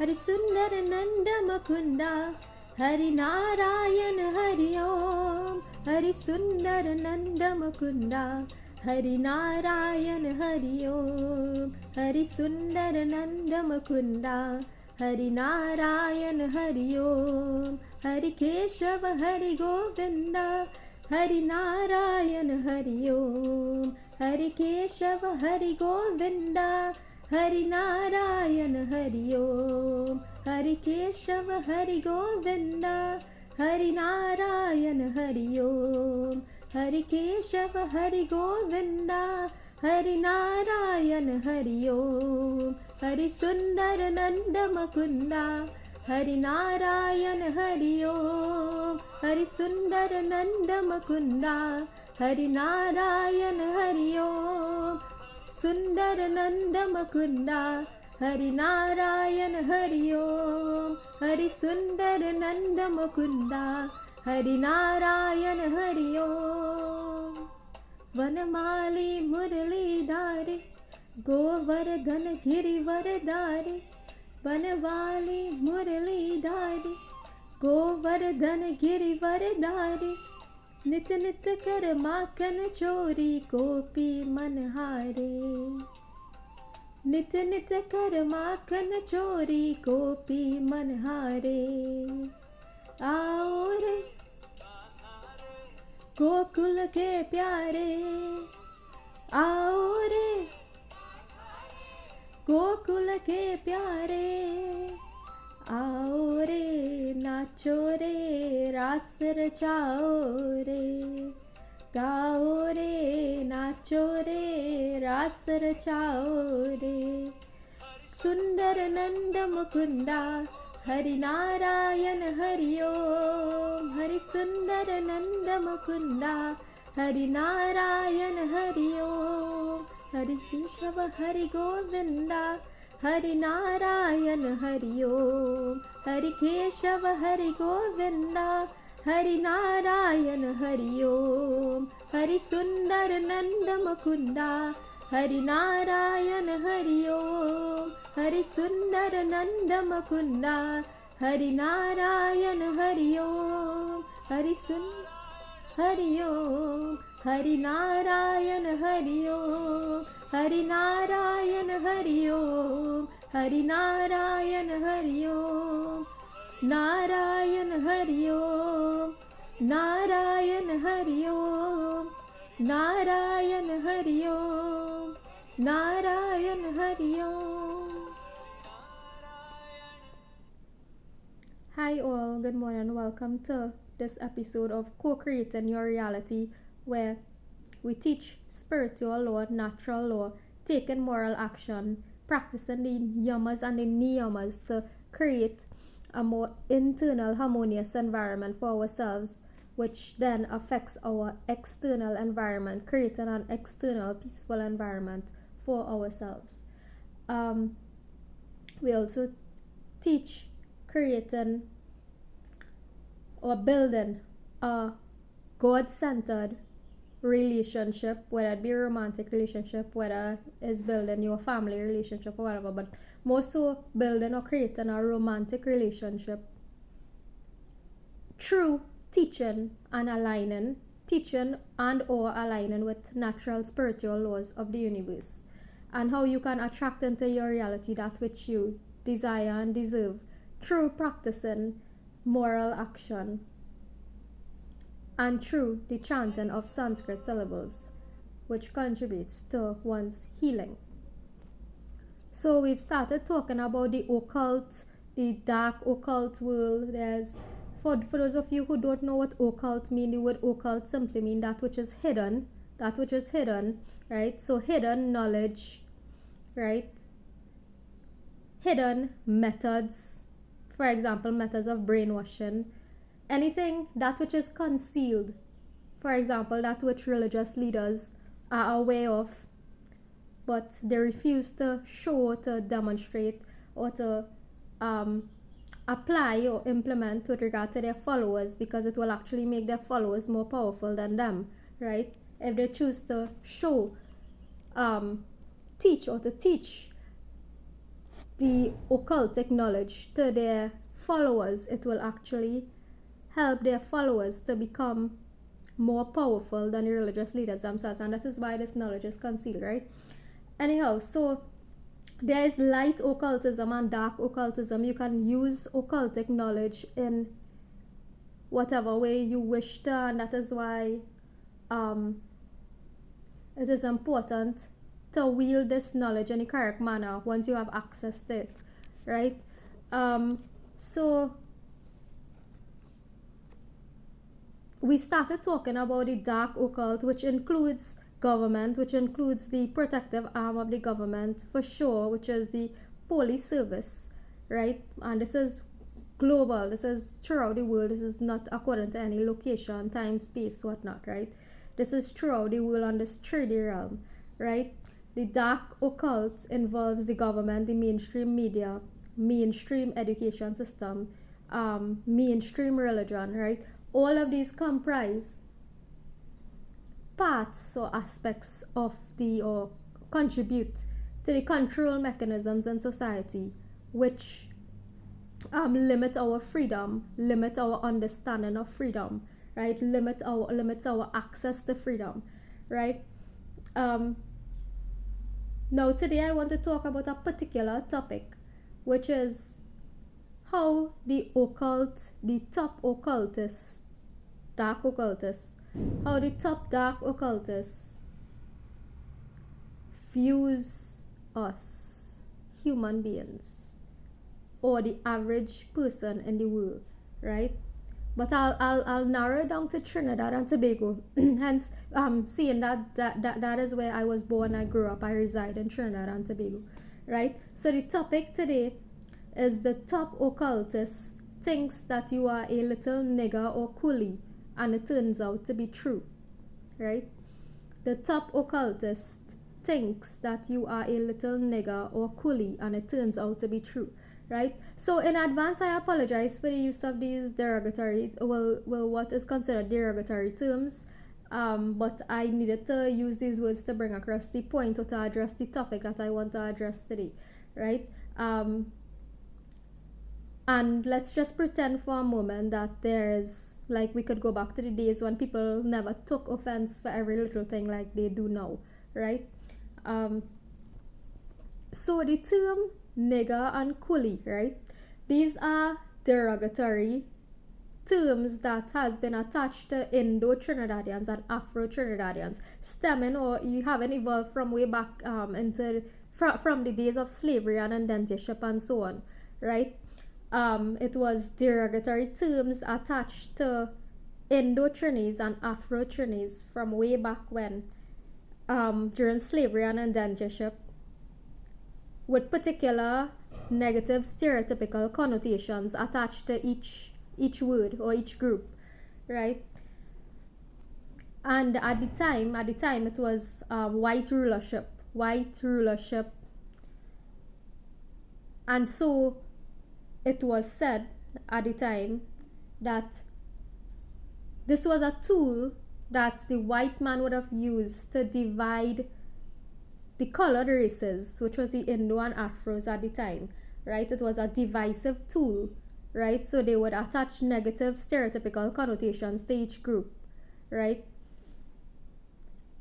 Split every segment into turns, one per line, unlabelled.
Hari Sundar Nanda Mukunda, Hari Narayan Hari Om. Hari Sundar Nanda Mukunda, Hari Narayan Hari Om. Hari Sundar Nanda Mukunda, Hari Narayan Hari Om. Hari Keshava Hari Govinda, Hari Narayan Hari Om. Hari Keshava Hari Govinda, Hari Narayan Hari Om. Hari Keshava Hari Govinda, Hari Narayan Hari Om. Hari Keshava Hari Govinda, Hari Narayan Hari Om. Hari Sundar Nanda Mukunda, Hari Narayan Hari Om. Hari Sundar Nanda Mukunda, Hari Narayan Hari Om. Sundar Nanda Mukunda, Hari Narayan Hari Om. Hari Sundar Nanda Mukunda, Hari Narayan Hari Om. Vanamali Murali Dhari, Govardhan Girivardhari. Vanavali Murali Dhari, Govardhan Girivardhari. नित नित कर माखन चोरी गोपी मनहारे. नित नित कर माखन चोरी गोपी मनहारे. आओ रे गोकुल के प्यारे, आओ रे गोकुल के प्यारे. आओ रे नाचो रे रास रचाओ रे. गाओ रे नाचो रे रास रचाओ रे. सुंदर नंद मुकुंदा, हरि नारायण हरि ओम. हरि सुंदर नंद मुकुंदा, हरि नारायण हरि ओम. हरि केशव हरि गोविंदा, हरि नारायण हरि ओम. हरि केशव हरि गोविंदा, हरि नारायण हरि ओम. हरि सुंदर नंद मुकुंदा, हरि नारायण हरि ओम. हरि सुंदर नंद मुकुंदा, हरि नारायण हरि ओम. हरि ओम. हरि नारायण हरि ओम. हरि नारायण हरि ओम. हरि नारायण हरि ओम. नारायण हरि ओम. नारायण हरि ओम. नारायण हरि ओम. नारायण हरि ओम. Hi all, good morning and welcome to this episode of Co-Creating Your Reality, where we teach spiritual law, natural law, taking moral action, practicing the yamas and the niyamas to create a more internal harmonious environment for ourselves, which then affects our external environment, creating an external peaceful environment for ourselves. We also teach creating or building a God-centered relationship, whether it be a romantic relationship, whether it's building your family relationship or whatever, but more so building or creating a romantic relationship through teaching and aligning with natural spiritual laws of the universe, and how you can attract into your reality that which you desire and deserve through practicing moral action and through the chanting of Sanskrit syllables, which contributes to one's healing. So we've started talking about the occult, the dark occult world. There's for those of you who don't know what occult mean, the word occult simply mean that which is hidden, right? So hidden knowledge, right? Hidden methods, for example, methods of brainwashing. Anything that which is concealed, for example, that which religious leaders are aware of, but they refuse to show, to demonstrate, or to apply or implement with regard to their followers, because it will actually make their followers more powerful than them, right? If they choose to show, teach the occultic knowledge to their followers, it will actually help their followers to become more powerful than the religious leaders themselves, and this is why this knowledge is concealed, right? Anyhow, so there is light occultism and dark occultism. You can use occultic knowledge in whatever way you wish to, and that is why it is important to wield this knowledge in the correct manner once you have access to it, right? So we started talking about the dark occult, which includes government, which includes the protective arm of the government for sure, which is the police service, right? And this is global, this is throughout the world. This is not according to any location, time, space, whatnot, right? This is throughout the world on this 3D realm, right? The dark occult involves the government, the mainstream media, mainstream education system, mainstream religion, right? All of these comprise parts or aspects of the, or contribute to the control mechanisms in society, which limit our freedom, limit our understanding of freedom, right? Limits our access to freedom, right? Now today I want to talk about a particular topic, which is how the occult, the top occultists, dark occultists, how the top dark occultists views us, human beings, or the average person in the world, right? But I'll narrow it down to Trinidad and Tobago. Hence, seeing that is where I was born, I grew up, I reside in Trinidad and Tobago, right? So the topic today is the top occultist thinks that you are a little nigger or coolie, and it turns out to be true, right? The top occultist thinks that you are a little nigger or coolie, and it turns out to be true, right? So in advance, I apologize for the use of these derogatory, what is considered derogatory terms, but I needed to use these words to bring across the point or to address the topic that I want to address today, right? And let's just pretend for a moment that there is, like, we could go back to the days when people never took offense for every little thing like they do now, right? So the term nigger and coolie, right? These are derogatory terms that has been attached to Indo-Trinidadians and Afro-Trinidadians, stemming, or you haven't evolved from way back from the days of slavery and indentureship and so on, right? It was derogatory terms attached to Indo-Trinese and Afro-Trinese from way back when, during slavery and indentureship, with particular negative stereotypical connotations attached to each word or each group, right? And at the time it was white rulership, and so it was said at the time that this was a tool that the white man would have used to divide the colored races, which was the Indo and Afros at the time, right? It was a divisive tool, right? So they would attach negative stereotypical connotations to each group, right?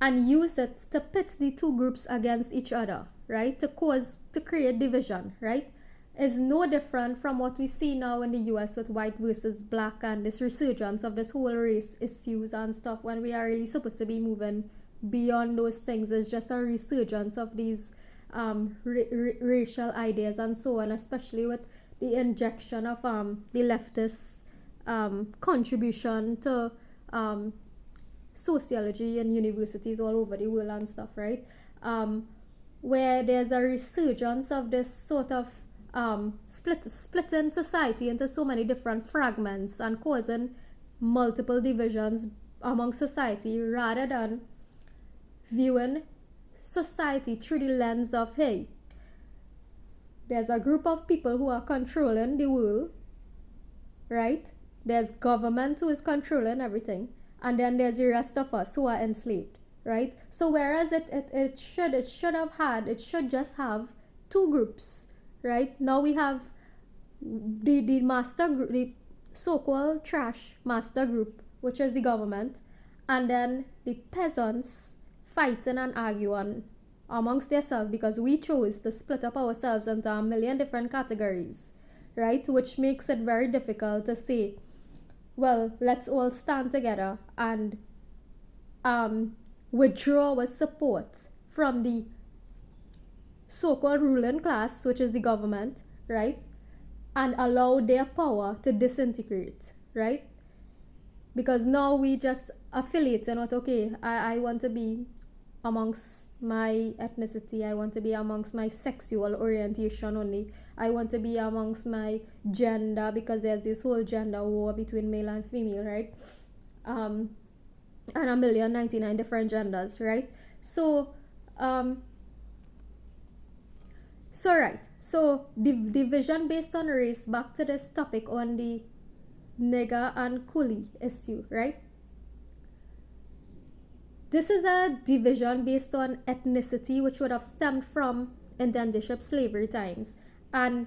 And use it to pit the two groups against each other, right? To create division, right? Is no different from what we see now in the US with white versus black and this resurgence of this whole race issues and stuff, when we are really supposed to be moving beyond those things. It's just a resurgence of these racial ideas and so on, especially with the injection of the leftist contribution to sociology in universities all over the world and stuff, right? Where there's a resurgence of this sort of splitting society into so many different fragments and causing multiple divisions among society, rather than viewing society through the lens of, hey, there's a group of people who are controlling the world, right? There's government who is controlling everything, and then there's the rest of us who are enslaved, right? So whereas it should just have two groups, right? Now we have the master group, the so-called trash master group, which is the government, and then the peasants fighting and arguing amongst themselves because we chose to split up ourselves into a million different categories, right? Which makes it very difficult to say, well, let's all stand together and withdraw our support from the so-called ruling class, which is the government, right? And allow their power to disintegrate, right? Because now we just affiliate and what, okay, I want to be amongst my ethnicity, I want to be amongst my sexual orientation only, I want to be amongst my gender, because there's this whole gender war between male and female, right? And 1,099 different genders, right? So the division based on race, back to this topic on the nigger and coolie issue, right? This is a division based on ethnicity, which would have stemmed from indentureship slavery times. And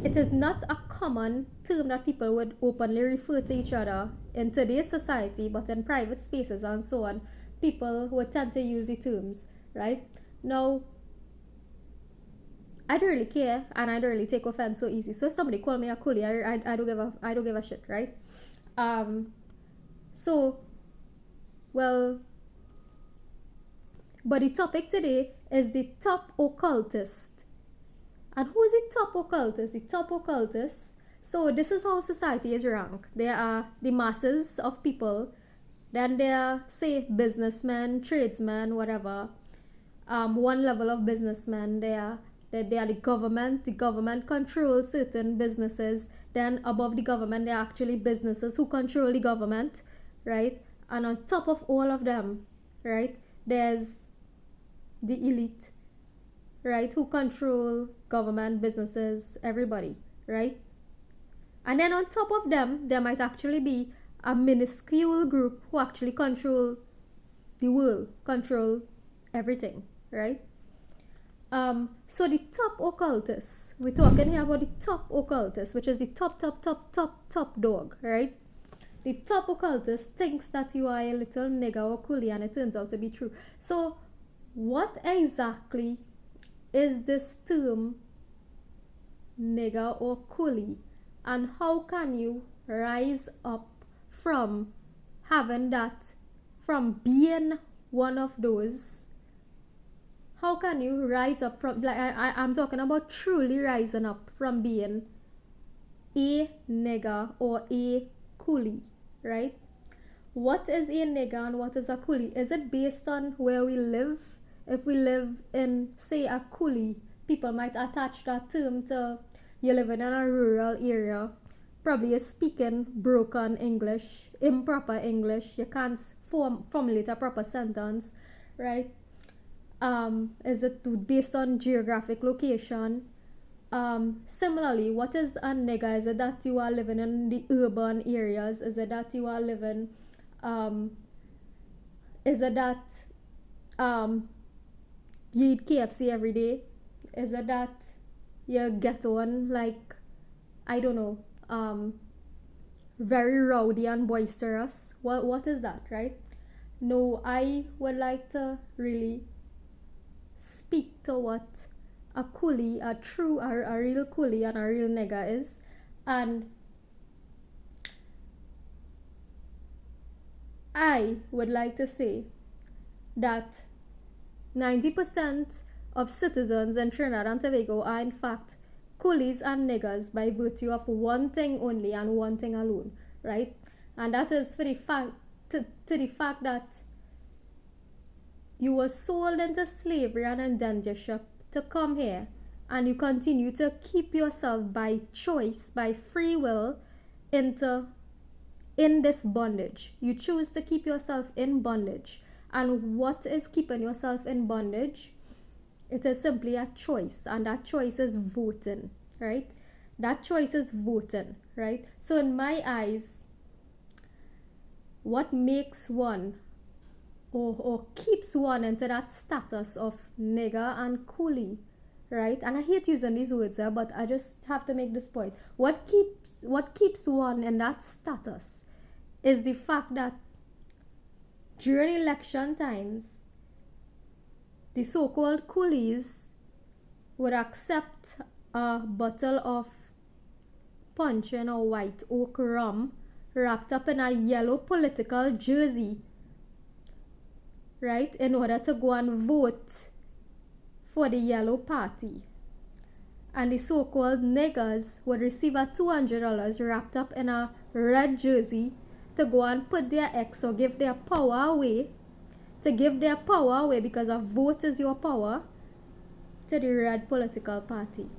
it is not a common term that people would openly refer to each other in today's society, but in private spaces and so on, people would tend to use the terms, right? Now, I don't really care, and I don't really take offense so easy. So if somebody call me a coolie, I don't give a shit, right? But the topic today is the top occultist. And who is the top occultist? The top occultist. So this is how society is ranked. There are the masses of people. Then there are, say, businessmen, tradesmen, whatever. One level of businessmen. They are the government. The government controls certain businesses. Then above the government, there are actually businesses who control the government, right? And on top of all of them, right, there's the elite, right, who control government, businesses, everybody, right? And then on top of them, there might actually be a minuscule group who actually control the world, control everything, right? So the top occultist, we're talking here about the top occultist, which is the top dog, right? The top occultist thinks that you are a little nigger or coolie, and it turns out to be true. So what exactly is this term nigger or coolie, and how can you rise up from having that, from being one of those? How can you rise up from, like, I'm talking about truly rising up from being a nigger or a coolie, right? What is a nigger and what is a coolie? Is it based on where we live? If we live in, say, a coolie, people might attach that term to you living in a rural area. Probably you're speaking broken English, improper English. You can't formulate a proper sentence, right? Is it based on geographic location? Similarly, what is a nigger? Is it that you are living in the urban areas? Is it that you are living, is it that you eat KFC every day? Is it that you get on, like, I don't know, very rowdy and boisterous? What is that, right? No, I would like to really speak to what a coolie, a real coolie and a real nigger is. And I would like to say that 90% of citizens in Trinidad and Tobago are in fact coolies and niggers by virtue of one thing only and one thing alone, right? And that is for the fact to the fact that you were sold into slavery and indentureship to come here, and you continue to keep yourself by choice, by free will, in this bondage. You choose to keep yourself in bondage. And what is keeping yourself in bondage? It is simply a choice, and that choice is voting, right? That choice is voting, right? So in my eyes, what makes one or keeps one into that status of nigger and coolie, right? And I hate using these words here, but I just have to make this point. What keeps one in that status is the fact that during election times, the so-called coolies would accept a bottle of punch in a white oak rum wrapped up in a yellow political jersey, right, in order to go and vote for the yellow party. And the so-called niggers would receive a $200 wrapped up in a red jersey to go and put their X or give their power away, because a vote is your power, to the red political party,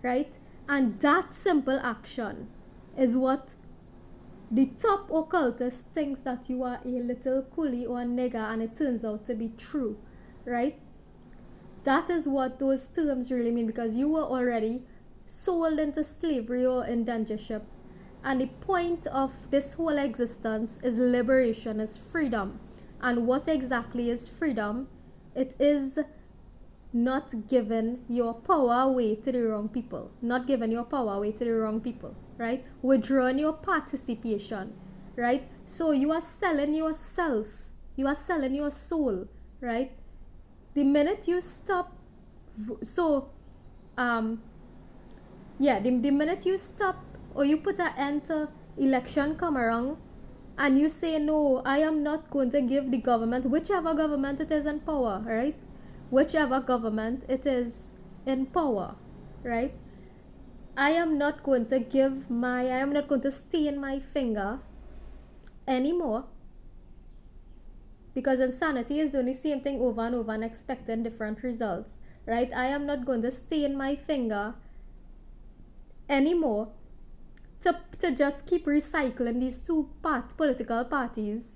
right? And that simple action is what the top occultist thinks, that you are a little coolie or a nigger, and it turns out to be true, right? That is what those terms really mean, because you were already sold into slavery or indentureship. And the point of this whole existence is liberation, is freedom. And what exactly is freedom? It is not giving your power away to the wrong people. Not giving your power away to the wrong people, right? Withdrawing your participation, right? So you are selling yourself. You are selling your soul, right? The minute you stop, the minute you stop, or you put an end to election come around, and you say, no, I am not going to give the government, whichever government it is in power, right? Whichever government it is in power, right? I am not going to stain my finger anymore, because insanity is doing the same thing over and over and expecting different results, right? I am not going to stain my finger anymore to just keep recycling these two political parties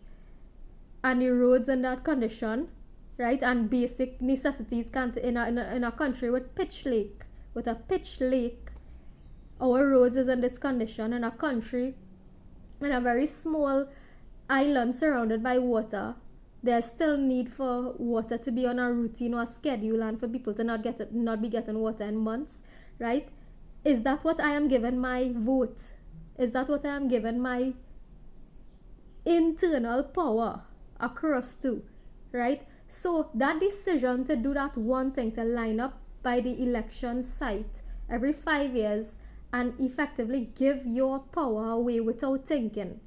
and the roads in that condition, right? And basic necessities can't in a country with a pitch lake. Our roads is in this condition in a country in a very small island surrounded by water. There's still need for water to be on a routine or a schedule, and for people to not be getting water in months, right? Is that what I am given my vote? Is that what I am given my internal power across to, right? So that decision to do that one thing, to line up by the election site every 5 years and effectively give your power away without thinking,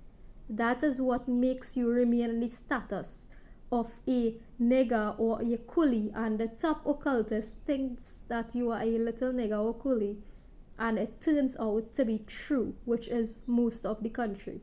that is what makes you remain in the status of a nigger or a coolie. And the top occultist thinks that you are a little nigger or coolie, and it turns out to be true, which is most of the country.